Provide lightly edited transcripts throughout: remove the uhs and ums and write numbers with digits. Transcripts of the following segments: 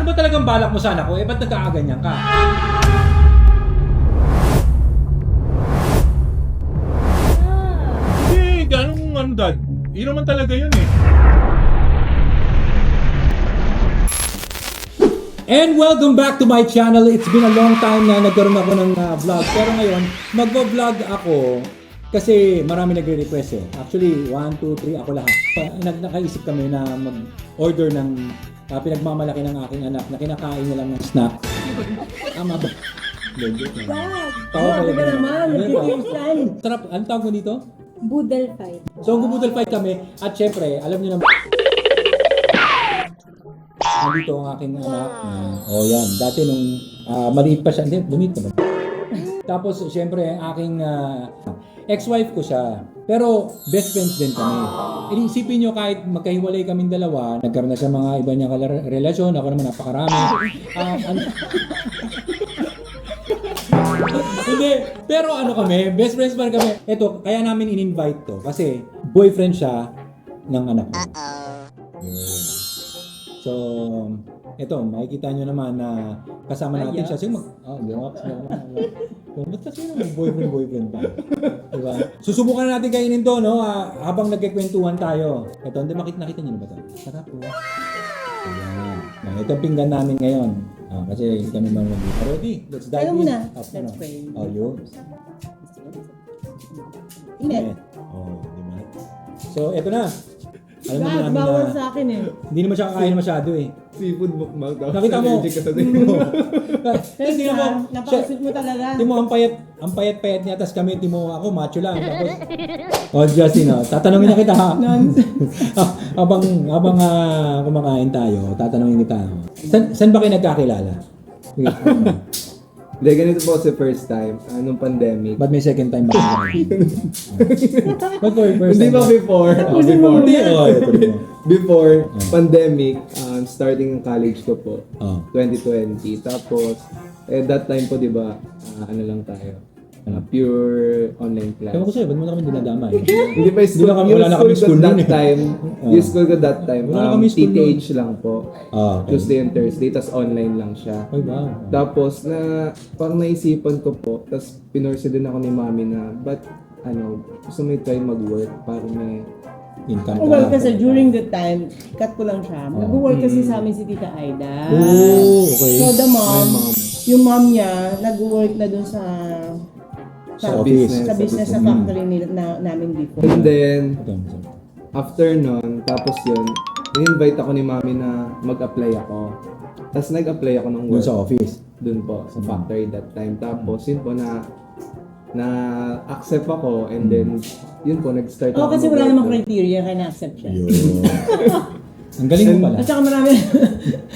Ano ba talagang balak mo sa anak ko? Eh, ba't nagkakaganyan ka? Hindi, ganun ano dad. Yun naman talaga yun eh. And welcome back to my channel. It's been a long time na nagkaroon ako ng vlog. Pero ngayon, magvo-vlog ako kasi marami nagre-request eh. Actually, 1, 2, 3, ako lahat. Nakaisip kami na mag-order ng pinagmamalaki ng aking anak na kinakain niya lang ng snack. Tama ba? Grabe ka naman, nagtitiusan. Sarap. Anong tawag mo dito? Boodle fight. So, mag-boodle fight kami. At syempre, alam niyo naman, nandito ang aking anak. Oh, yan. Dati nung maliit pa siya. Hindi, bumit naman. Tapos, syempre, ang aking ex-wife ko siya. Pero, best friends din kami. Inisipin nyo kahit magkahiwalay kaming dalawa, nagkaroon na siya mga iba niyang relasyon. Ako naman napakarami. Hindi. Pero ano kami, best friends pa rin kami. Ito, kaya namin in-invite to. Kasi, boyfriend siya ng anak ko. So, ito, makikita nyo naman na kasama natin siya. Sige, ba't kasi naman boyfriend pa? Diba? Susubukan na natin kainin to, no? Habang nagkikwentuhan tayo. Ito, hindi nakita nyo na ba ito? Sarap po. Ayan. Ito ang pinggan namin ngayon. Kasi kami mga mag-ito. Ready? Let's dive in. Muna. Let's pray. Oh, yun. Init. Oh, diba? So, ito na. Alam naman namin Bawal na sa akin eh. hindi naman siya kakain masyado eh. Seafood mukbang daw. Nakita mo? Tingnan mo. Napakasweet mo talaga. Timo, ang payat niya. Tapos kami, Timo, ako, macho lang. Tapos, oh, Justin, tatanungin na kita ha. habang kumakain tayo, tatanungin kita. Saan ba kayo nagkakilala? Hindi, ganito po sa first time, nung pandemic. Ba't may second time ba? Ba't for first Hindi time? ba before? Before. Hindi, ito mo. Before pandemic, starting ng college ko po, Oh. 2020. Tapos, that time po, di ba, ano lang tayo, pure online class. Ewan ko sa'yo, ba't mo na kami dinadama eh? Hindi pa school, Wala yung na school kami ko school that nun eh. time, yung school ko that time, Wala na kami school nun. TTH lang po. Okay. Tuesday and Thursday, tas online lang siya. Ay, wow. Tapos parang naisipan ko po, tapos pinorse din ako ni mami na, gusto mo try mag-work para may... Income Well, ka. kasi during the time, cut ko lang siya. Nag-work kasi sa amin si Tita Aida. Oh, okay. So the mom, My mom. yung mom niya, nag-work na dun sa Sa office. sa business sa factory namin before. And then, Ito, sorry. after nun, tapos yun, in-invite ako ni mami na mag-apply ako. Tapos nag-apply ako ng Doon work. sa office. Doon po, sa factory that time. Tapos yun po na accept ako and then yun po, nag-start Oo, ako. kasi wala mag-work namang doon. criteria kaya na-accept siya. Yun. Ang galing mo pala. At saka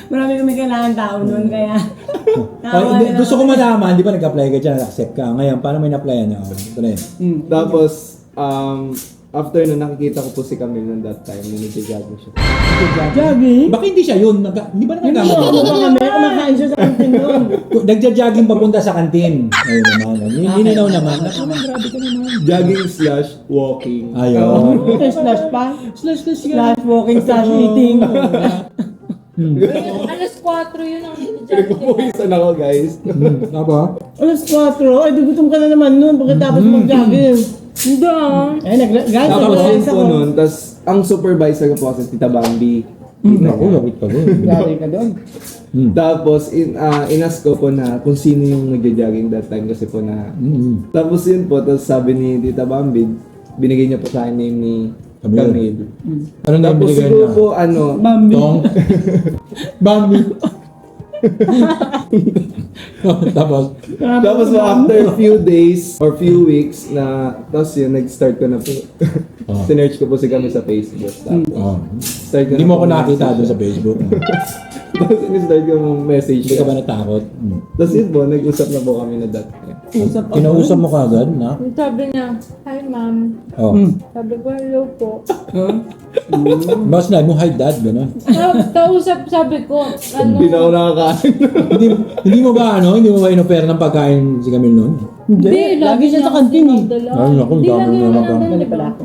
marami kami kailangan tao nun, kaya... Gusto ko malaman, di ba nag-apply ka dyan, accept ka. Ngayon, paano may na-applyan niya? Ito na yun. Tapos, after nun, nakikita ko po si Camille nun that time, na nag-jogging siya. Jogging? Baka hindi siya yun. Hindi ba Hindi nagkakama? ako ba kami? Kumakain siya sa kantin nun. Nagja-jogging papunta sa kantin. Ayun naman. Hininaw naman. Grabe ka naman. Jogging / walking. Ayun. Slash pa? Slash yan. Slash walking, slash eating. Alas 4 yun ang Pinagpupuwisan ako, guys. Apa? Alas 4? Ay, dugutom ka na naman nun pagkatapos mag-jogging. Hindi ah. Ay, guys, Tapos yun nag-realize po ako. nun, tas ang supervisor ko po si Tita Bambi. Ako, lapit ka doon. Gari ka doon. Tapos inas ko po na kung sino yung nagja-jogging that time kasi po na. Tapos yun po, tapos sabi ni Tita Bambi, binigay niya po sa akin name ni Camille. Ano na Tapos binigay siguro niya? po Bambi. Tong. Bambi. Tapos po after few days or few weeks na, tapos yun, nag-start ko na po. Sinearch ko po si Camille sa Facebook. Tapos, Oh. start ko Hindi na mo po ako nakita doon sa Facebook. Tapos in-start ko mong message Hindi ka siya. ba natakot? Tapos yun po, nag-usap na po kami na that time. Kinausap mo kagad, na? Sabi niya, hi ma'am. Oh. Sabi ko, hello po. Bas na, mo hi dad, gano'n. Kausap, sabi ko, ano, Hindi na ako nakakain. Hindi mo ba hindi mo ba inopera ng pagkain si Camille noon? Hindi, lagi siya sa kantin eh. dala. Ay, naku, Hindi dami lagi na yung naman. nandun, Mali di ba? pala ako.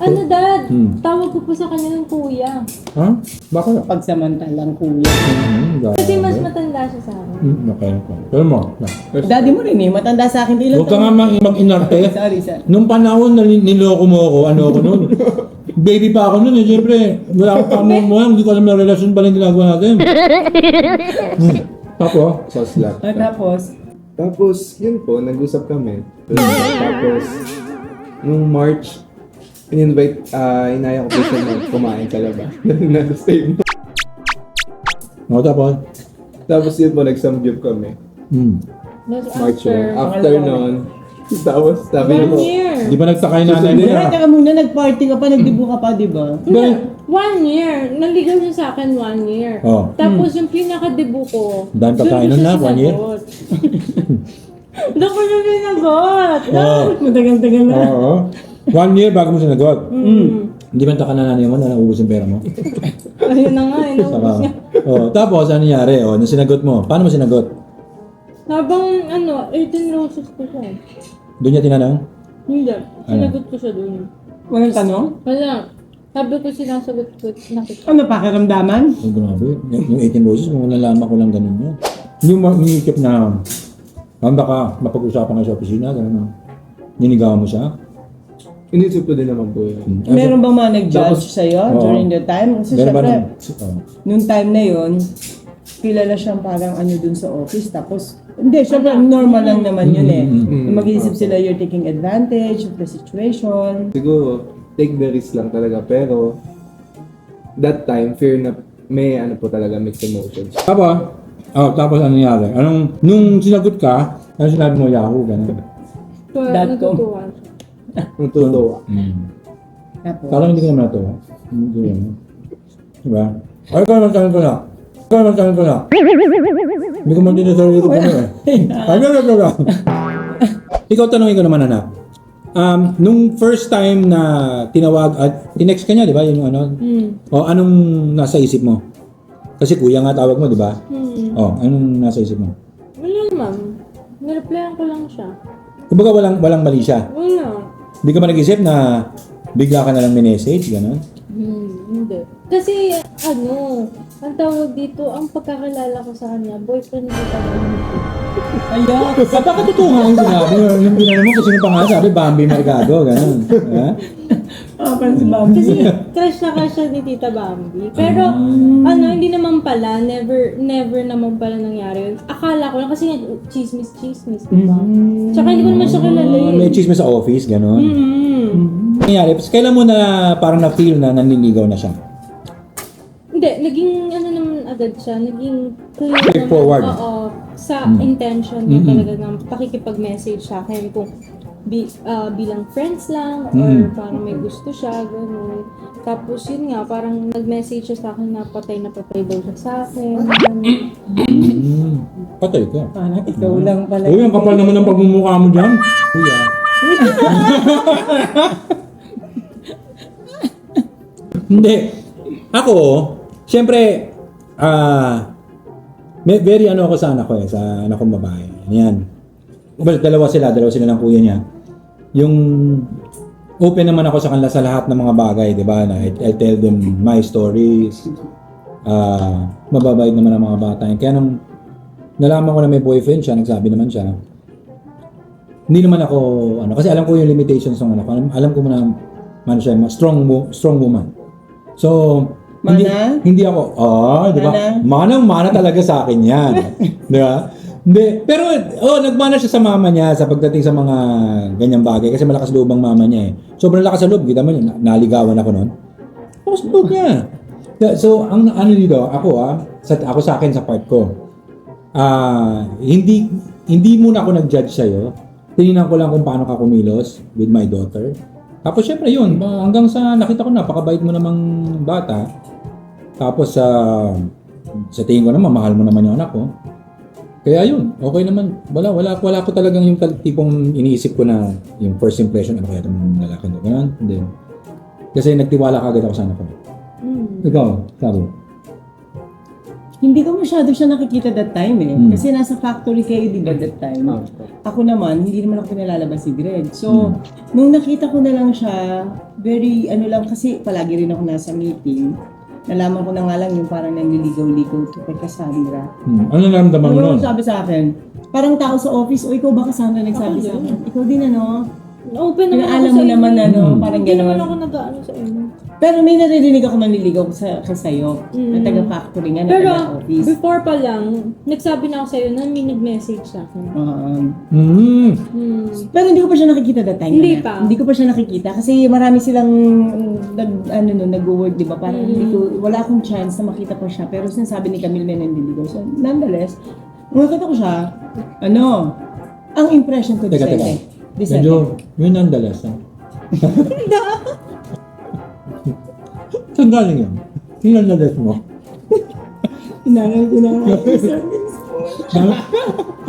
Ano, Dad? Hmm. Tawag ko po sa kanya ng kuya. Ha? Bakit? Pagsamantalang kuya. Kasi mas matanda siya sa akin. Okay. Pero mo. Daddy mo rin eh, matanda sa akin. Ilan Huwag ka nga mag-inarte. Sorry, sorry. Nung panahon na niloko mo ako, ano ako nun? Baby pa ako nun eh. Siyempre, wala akong tamang mo. Hindi ko alam na relasyon pala yung ginagawa natin. Tapos, Sa slap. Tapos, Tapos, yun po, nag-usap kami. Tapos, nung March, inaya ko po siya na kumain sa labas. Nasa same. tapos. Tapos yun po, nag-samgyup kami. March yun. After After nun, tapos sabi niya 1 po, year. Di ba nagtaka yung nanay Teka, nila? teka muna, nag-party ka pa, nagdibo ka pa, di ba? Hindi, 1 year. Naligaw siya sa akin 1 year. Oh. Tapos yung pinaka-debut ko, Dahil pagkain nun na, 1 year? Doon ko na sinagot. Oo. Matagal-tagal na. Oo. 1 year bago mo sinagot. Hindi ba taka na nanay mo na naubos yung pera mo? Ayun na nga, Saka. inaubos niya. Tapos, ano nangyari? Nung sinagot mo, paano mo sinagot? Habang 18 roses ko siya. Doon niya tinanong? Hindi. Sinagot ko siya doon. Walang tanong? Wala. Sabi ko sinasagot ko. Nakita. Ano, pakiramdaman? Ang grabe. Yung 18 roses, kung nalaman ko lang ganun yun. Yung umiikip na, baka mapag-usapan ka sa opisina, gano'n. Ninigawan mo siya. inisip ko din naman po yun. Meron ba mga nag-judge Tapos- sa'yo Oo. during the time? Kasi Meron ba syempre, nung time na yun, kilala siyang parang ano dun sa office. Tapos, hindi, syempre normal lang naman yun eh. Yung mag-iisip sila you're taking advantage of the situation. Siguro, take the risk lang talaga. Pero, that time, fear na may ano po talaga, mixed emotions. Tapos ano nangyari? Nung sinagot ka, ano sinabi mo, Yahoo, gano'n? .com. Natutuwa. Ang totoo. Tapos, Parang hindi ka naman natuwa. Hindi naman. Diba? Ay, ka naman tanong ko na. Hindi ko man din sa sarili ko kami eh. Ay, gano'n. Ikaw, tanongin ko naman, anak. Nung first time na tinawag at tinext ka niya, di ba? Yun yung ano? O anong nasa isip mo? Kasi kuya nga tawag mo, di ba? O, anong nasa isip mo? Wala naman. Nireplyan ko lang siya. Kumbaga walang mali siya. Wala. Hindi ka ba nag-isip na bigla ka na lang minessage, gano'n? Hindi. Kasi, ang tawag dito, ang pagkakilala ko sa kanya, boyfriend ko pa rin. ayan. Baka totoo nga yung sinabi. Yung pinano mo, kasi nung pa nga sabi, Bambi Mercado, gano'n. Ha? Parang si Bambi. Kasi crush na crush siya ni Tita Bambi. Pero, hindi naman pala, never naman pala nangyari yun. Akala ko lang, kasi nga, chismis, diba? Tsaka hindi ko naman siya kilala eh. May chismis sa office, gano'n. Nangyari, kailan mo na parang na-feel na nanliligaw na siya? Hindi, naging naman agad siya, naging clear Straightforward. naman, oo, sa intention niya talaga ng pakikipag-message sa akin kung bilang friends lang or parang may gusto siya, gano'n. Tapos yun nga, parang nag-message siya sa akin na patay daw siya sa akin. Patay ka. Parang ikaw lang pala. Uy, ang kapal naman ng pagmumukha mo dyan. Kuya. Hindi. Ako, siyempre, very ako sa anak ko sa anak kong babae. Yan. Well, dalawa sila ng kuya niya. Yung open naman ako sa kanila sa lahat ng mga bagay, di ba? I tell them my stories. Mababait naman ang mga bata. Kaya nung nalaman ko na may boyfriend siya, nagsabi naman siya, hindi naman ako, kasi alam ko yung limitations ng anak ko. Alam ko na, siya, strong woman. So, hindi ako, di ba? Mana talaga sa akin yan. Di ba? Hindi, pero, nagmana siya sa mama niya sa pagdating sa mga ganyang bagay kasi malakas loob ang mama niya eh. Sobrang lakas sa loob, kita mo, naligawan ako noon. Lakas loob niya. So, ang dito, ako sa akin sa part ko, hindi muna ako nag-judge sa'yo. Tinignan ko lang kung paano ka kumilos with my daughter. Tapos syempre yun, hanggang sa nakita ko napakabait mo namang bata. Tapos sa tingin ko naman, mahal mo naman yung anak ko. Kaya yun, okay naman. Wala ko talagang yung tipong iniisip ko na yung first impression, ano kaya itong lalaki na ganun. Hindi. Kasi nagtiwala ka agad ako sa anak ko. Ikaw, sabi. Hindi ko masyado siya nakikita that time eh. Kasi nasa factory kayo, di ba, that time? Ako naman, hindi naman ako pinalalabas si Greg. So, nung nakita ko na lang siya, very, kasi palagi rin ako nasa meeting. Nalaman ko na nga lang yung parang nanliligaw-ligaw to kay Cassandra. Ano naramdaman mo Ano nun? sabi sa akin? Parang tao sa office, o ikaw ba Cassandra nagsabi sa akin? Ikaw din Open naman ako Pinaalam sa mo inyo. naman parang Hindi naman gano'n. ako nag-ano sa inyo. Pero may naririnig ako manliligaw kay sa'yo. Na taga-factory nga, na Pero, taga-office. before pa lang, nagsabi na ako sa'yo na may nag-message sa akin. Pero hindi ko pa siya nakikita that time. Hindi na. pa. Hindi ko pa siya nakikita kasi marami silang nag-work, di ba? Parang wala akong chance na makita pa siya. Pero sinasabi ni Camille may nanliligaw. So, nonetheless, nung nakita ko siya, ang impression ko Teka. Decente. Medyo, yun ang dalas, ha? Saan galing yun? Yun ang dalas mo? Inangal ko na nga.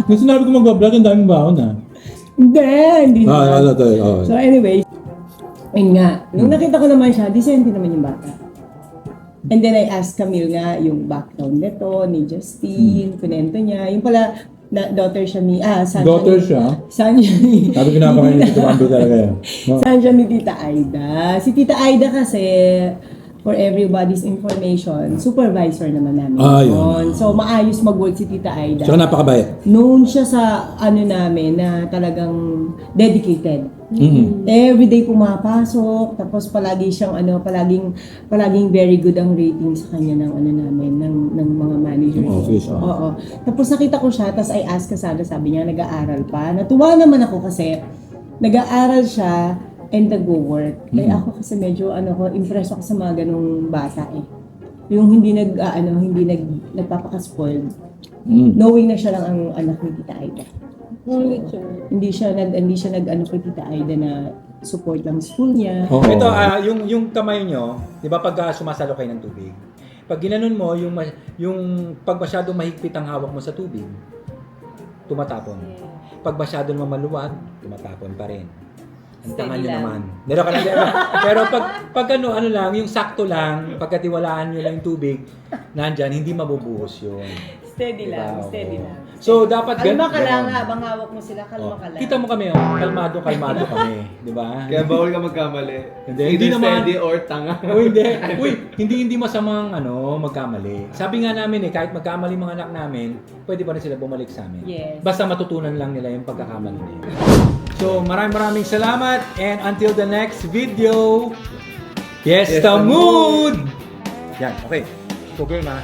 Nung sinabi ko mag-vlog, ang daming baon, ha? Hindi na. Oo. So anyway, ayun nga, nung nakita ko naman siya, decente naman yung bata. And then I asked Camille nga yung background nito, ni Justine, kunento niya. Yung pala, daughter siya ni, son Daughter siya. siya? Son siya ni, Sabi pinapakain ni Tito Bambi talaga yun. son siya ni Tita Aida. Si Tita Aida kasi, for everybody's information, supervisor naman namin. Yun. So maayos mag-work si Tita Aida. Tsaka napakabayat. Known siya sa namin na talagang dedicated. Mm-hmm. Everyday pumapasok, tapos palagi siyang palaging very good ang rating sa kanya ng namin ng mga manager. Yung office, Oo. Tapos nakita ko siya, tapos I asked Cassandra, sabi niya nag-aaral pa. Natuwa naman ako kasi nag-aaral siya and nag-work. Kaya ako kasi medyo impressed ako sa mga ganung bata eh. Yung hindi nagpapaka-spoiled. Knowing na siya lang ang anak ni Tita Aida. Only child. Hindi siya nag kay Tita Aida na support lang school niya. Oo. Ito, yung kamay nyo, di ba pag sumasalo kayo ng tubig, pag ginanon mo, yung pag masyadong mahigpit ang hawak mo sa tubig, tumatapon. Pag masyadong mamaluwag, tumatapon pa rin. Ang tanga nyo naman. Pero pag ano lang, yung sakto lang, pagkatiwalaan nyo lang yung tubig, nandyan, hindi mabubuhos yun. Steady Diba? lang, steady Oo. lang. So, dapat Kalma ka lang ganon. habang hawak mo sila, kalma ka lang. Kita mo kami, kalmado kami. Di ba? Kaya bawal ka magkamali. Hindi Either naman. steady or tanga. Hindi masamang magkamali. Sabi nga namin kahit magkamali mga anak namin, pwede pa rin sila bumalik sa amin. Yes. Basta matutunan lang nila yung pagkakamali nila. So, maraming salamat and until the next video, Fiesta Mood! Yan, okay. So, game ha.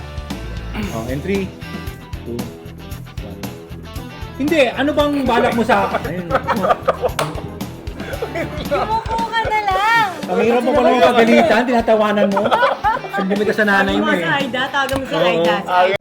And 3, 2, 1. Hindi, ano bang balak mo sa akin? Umupo ka na lang! Ang hirap mo pala magpagalitan, tinatawanan mo. Hindi mo ka sa nanay mo eh. Aida, tawagan mo sa Oo. Aida.